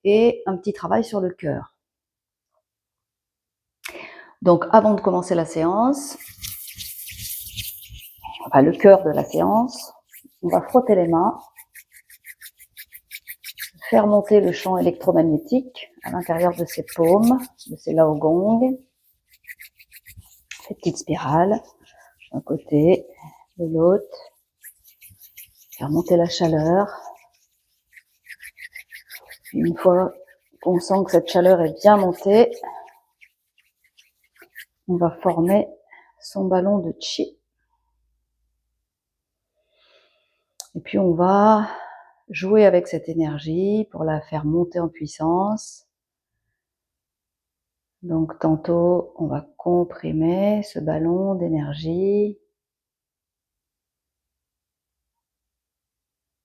et un petit travail sur le cœur. Donc avant de commencer la séance, enfin le cœur de la séance, on va frotter les mains, faire monter le champ électromagnétique à l'intérieur de ses paumes, de ses laogong, ces petites spirales, d'un côté, de l'autre, faire monter la chaleur. Puis une fois qu'on sent que cette chaleur est bien montée, on va former son ballon de chi. Et puis on va jouer avec cette énergie pour la faire monter en puissance. Donc tantôt on va comprimer ce ballon d'énergie.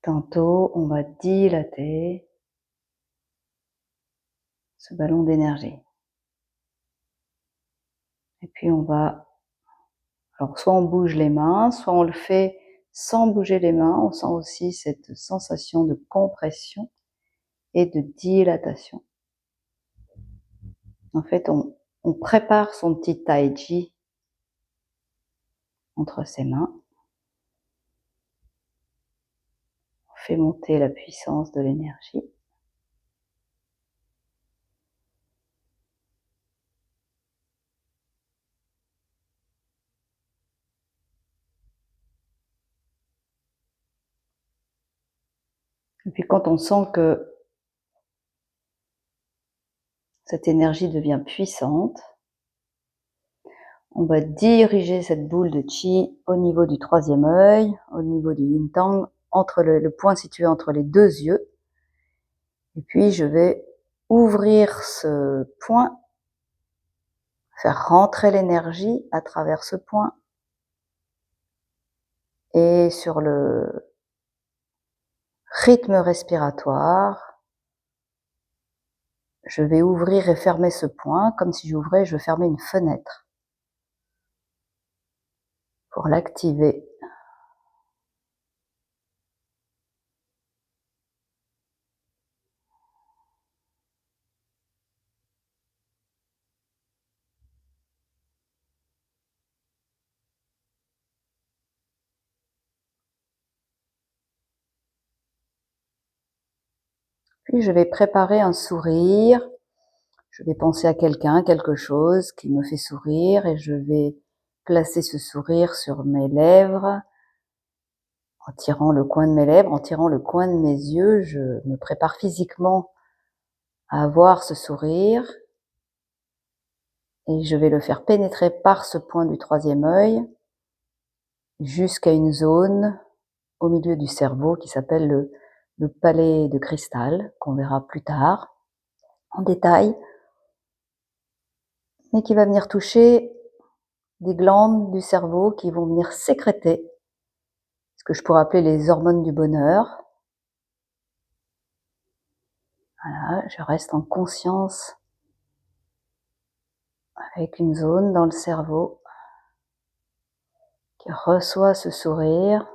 Tantôt on va dilater ce ballon d'énergie. Et puis on va, alors soit on bouge les mains, soit on le fait sans bouger les mains, on sent aussi cette sensation de compression et de dilatation. En fait, on prépare son petit tai chi entre ses mains. On fait monter la puissance de l'énergie. Et puis quand on sent que cette énergie devient puissante, on va diriger cette boule de chi au niveau du troisième œil, au niveau du yin tang, entre le point situé entre les deux yeux. Et puis je vais ouvrir ce point, faire rentrer l'énergie à travers ce point. Et sur le rythme respiratoire, je vais ouvrir et fermer ce point comme si j'ouvrais et je fermais une fenêtre pour l'activer. Puis je vais préparer un sourire. Je vais penser à quelqu'un, quelque chose qui me fait sourire et je vais placer ce sourire sur mes lèvres. En tirant le coin de mes lèvres, en tirant le coin de mes yeux, je me prépare physiquement à avoir ce sourire et je vais le faire pénétrer par ce point du troisième œil jusqu'à une zone au milieu du cerveau qui s'appelle le palais de cristal, qu'on verra plus tard en détail, mais qui va venir toucher des glandes du cerveau qui vont venir sécréter ce que je pourrais appeler les hormones du bonheur. Voilà, je reste en conscience avec une zone dans le cerveau qui reçoit ce sourire.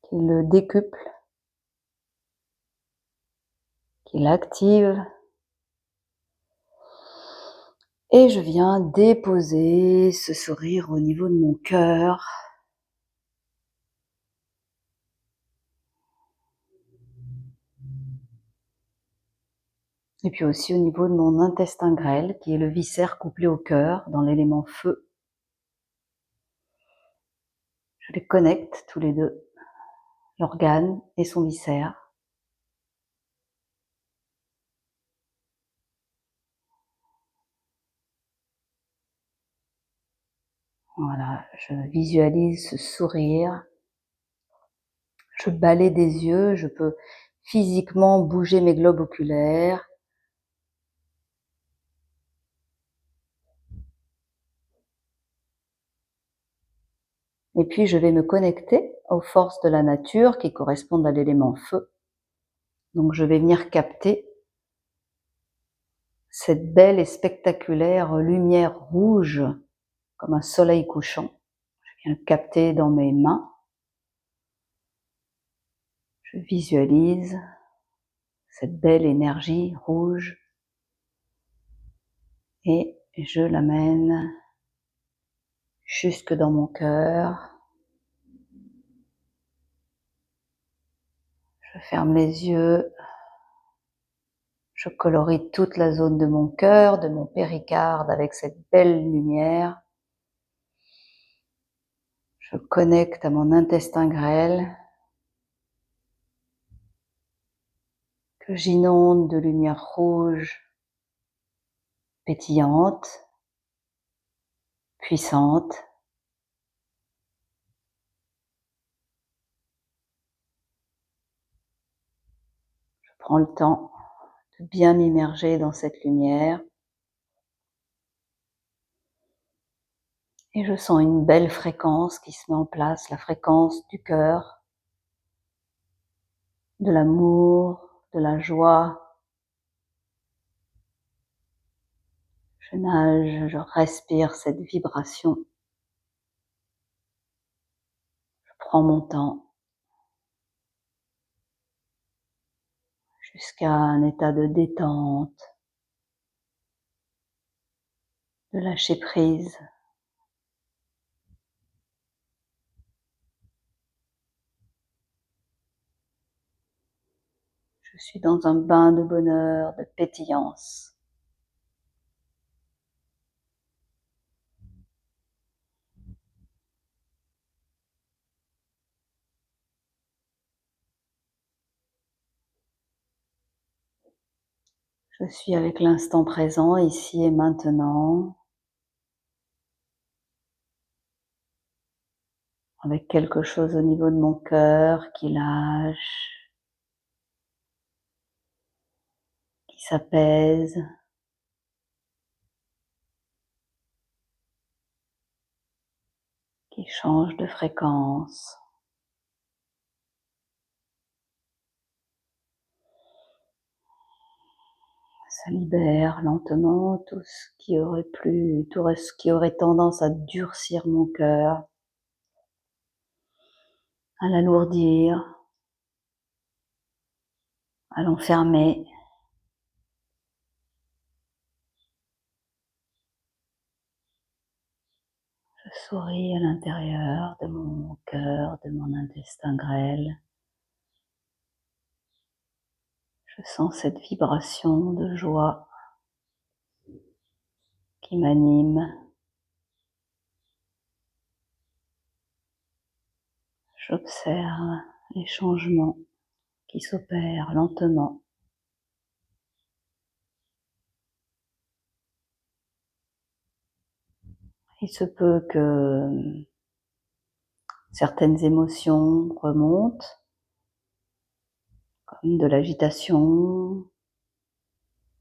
Qui le décuple, qui l'active. Et je viens déposer ce sourire au niveau de mon cœur. Et puis aussi au niveau de mon intestin grêle, qui est le viscère couplé au cœur, dans l'élément feu. Je les connecte tous les deux, l'organe et son viscère. Voilà, je visualise ce sourire. Je balaie des yeux, je peux physiquement bouger mes globes oculaires. Et puis je vais me connecter aux forces de la nature qui correspondent à l'élément feu. Donc je vais venir capter cette belle et spectaculaire lumière rouge comme un soleil couchant. Je Je viens le capter dans mes mains. Je visualise cette belle énergie rouge et je l'amène jusque dans mon cœur. Je ferme les yeux. Je colorie toute la zone de mon cœur, de mon péricarde avec cette belle lumière. Je connecte à mon intestin grêle que j'inonde de lumière rouge pétillante, puissante. Je prends le temps de bien m'immerger dans cette lumière et je sens une belle fréquence qui se met en place, la fréquence du cœur, de l'amour, de la joie. Je nage, je respire cette vibration. Je prends mon temps jusqu'à un état de détente, de lâcher prise. Je suis dans un bain de bonheur, de pétillance. Je suis avec l'instant présent, ici et maintenant, avec quelque chose au niveau de mon cœur qui lâche, qui s'apaise. Qui change de fréquence. Ça libère lentement tout ce qui aurait tout ce qui aurait tendance à durcir mon cœur, à l'alourdir, à l'enfermer. Je souris à l'intérieur de mon cœur, de mon intestin grêle. Je sens cette vibration de joie qui m'anime. J'observe les changements qui s'opèrent lentement. Il se peut que certaines émotions remontent, comme de l'agitation,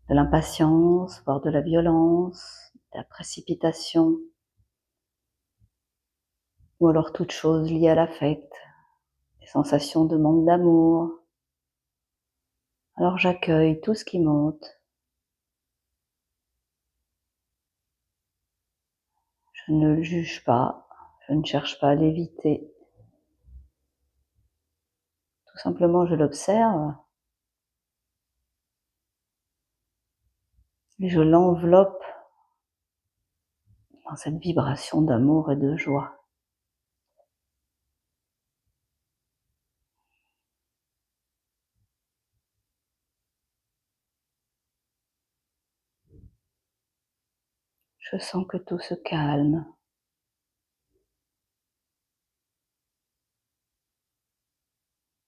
de l'impatience, voire de la violence, de la précipitation, ou alors toute chose liée à l'affect, des sensations de manque d'amour. Alors j'accueille tout ce qui monte. Je ne le juge pas, je ne cherche pas à l'éviter. Tout simplement, je l'observe et je l'enveloppe dans cette vibration d'amour et de joie. Je sens que tout se calme.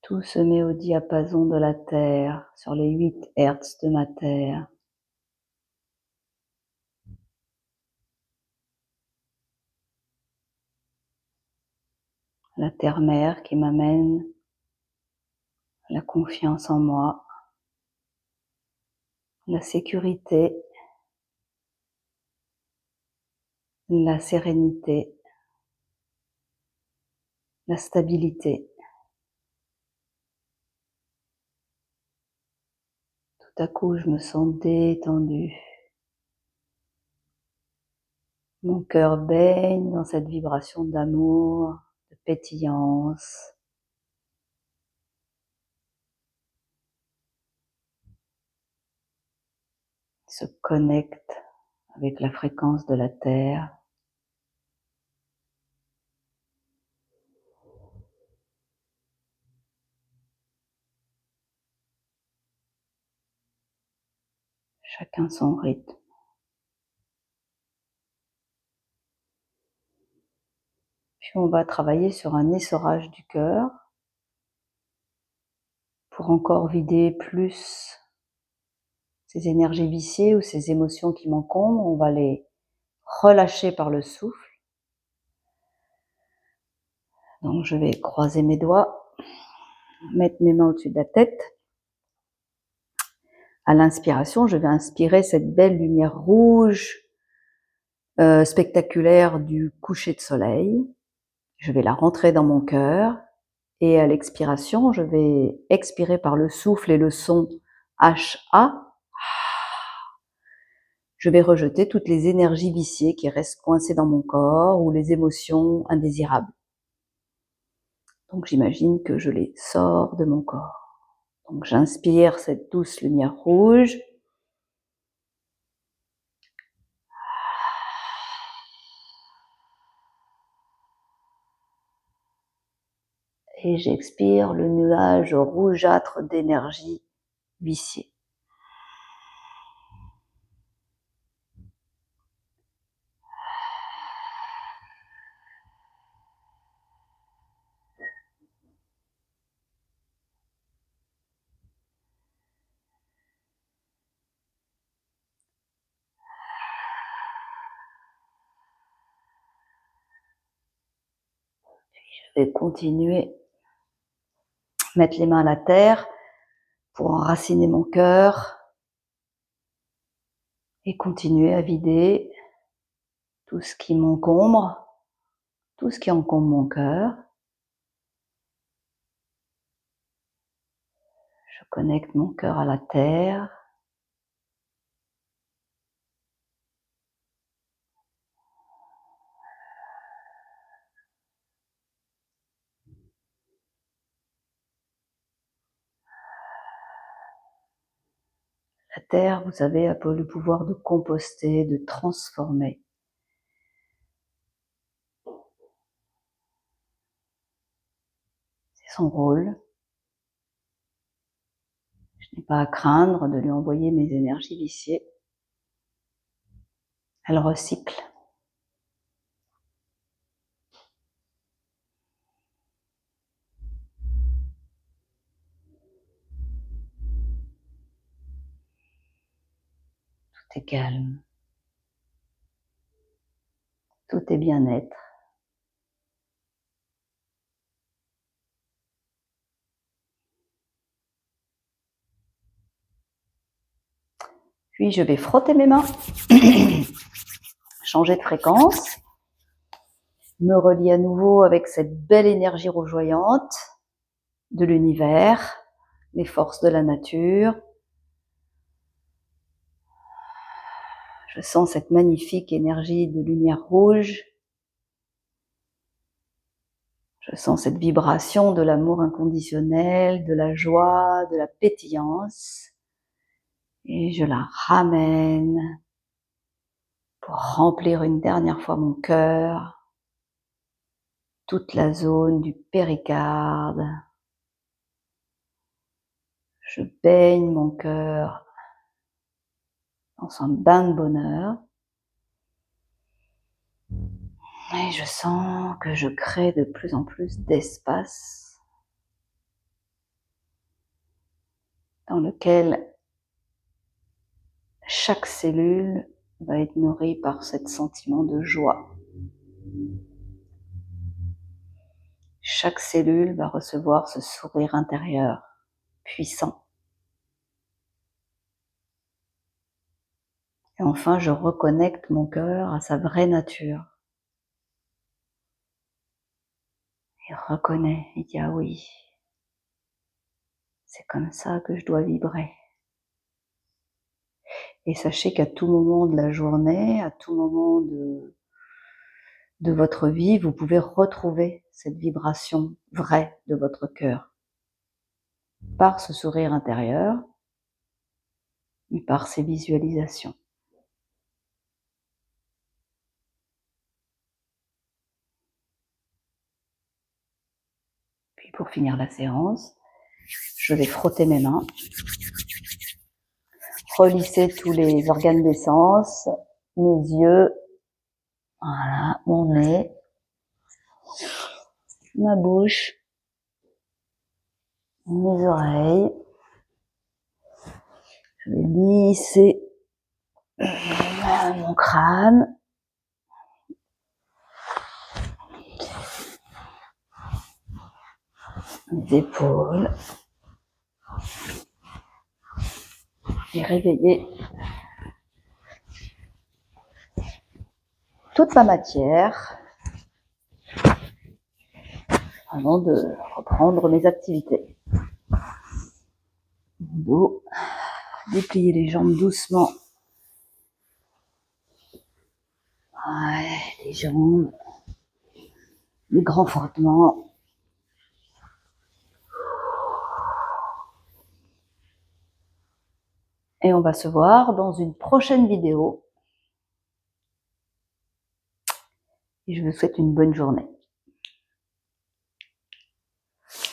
Tout se met au diapason de la Terre, sur les 8 Hertz de ma Terre. La terre-mère qui m'amène la confiance en moi, la sécurité, la sérénité, la stabilité. Tout à coup, je me sens détendue. Mon cœur baigne dans cette vibration d'amour, de pétillance. Il se connecte avec la fréquence de la Terre. Chacun son rythme. Puis on va travailler sur un essorage du cœur pour encore vider plus ces énergies viciées ou ces émotions qui m'encombrent. On va les relâcher par le souffle. Donc je vais croiser mes doigts, mettre mes mains au-dessus de la tête. À l'inspiration, je vais inspirer cette belle lumière rouge spectaculaire du coucher de soleil. Je vais la rentrer dans mon cœur et à l'expiration, je vais expirer par le souffle et le son HA. Je vais rejeter toutes les énergies viciées qui restent coincées dans mon corps ou les émotions indésirables. Donc j'imagine que je les sors de mon corps. Donc j'inspire cette douce lumière rouge. Et j'expire le nuage rougeâtre d'énergie viciée. Je vais continuer à mettre les mains à la terre pour enraciner mon cœur et continuer à vider tout ce qui m'encombre, tout ce qui encombre mon cœur. Je connecte mon cœur à la terre. La terre, vous savez, a le pouvoir de composter, de transformer. C'est son rôle. Je n'ai pas à craindre de lui envoyer mes énergies viciées. Elle recycle. Tout est calme. Tout est bien-être. Puis je vais frotter mes mains, changer de fréquence, me relier à nouveau avec cette belle énergie rougeoyante de l'univers, les forces de la nature. Je sens cette magnifique énergie de lumière rouge. Je sens cette vibration de l'amour inconditionnel, de la joie, de la pétillance. Et je la ramène pour remplir une dernière fois mon cœur, toute la zone du péricarde. Je baigne mon cœur dans un bain de bonheur. Et je sens que je crée de plus en plus d'espace dans lequel chaque cellule va être nourrie par ce sentiment de joie. Chaque cellule va recevoir ce sourire intérieur puissant. Et enfin, je reconnecte mon cœur à sa vraie nature. Il reconnaît, il dit ah oui, c'est comme ça que je dois vibrer. Et sachez qu'à tout moment de la journée, à tout moment de votre vie, vous pouvez retrouver cette vibration vraie de votre cœur par ce sourire intérieur et par ces visualisations. Puis pour finir la séance, je vais frotter mes mains, relisser tous les organes des sens, mes yeux, voilà, mon nez, ma bouche, mes oreilles. Je vais lisser mon crâne. Mes épaules. Et réveiller toute ma matière avant de reprendre mes activités. Mon dos, déplier les jambes doucement. Ouais, les jambes, les grands frottements. Et on va se voir dans une prochaine vidéo. Et je vous souhaite une bonne journée.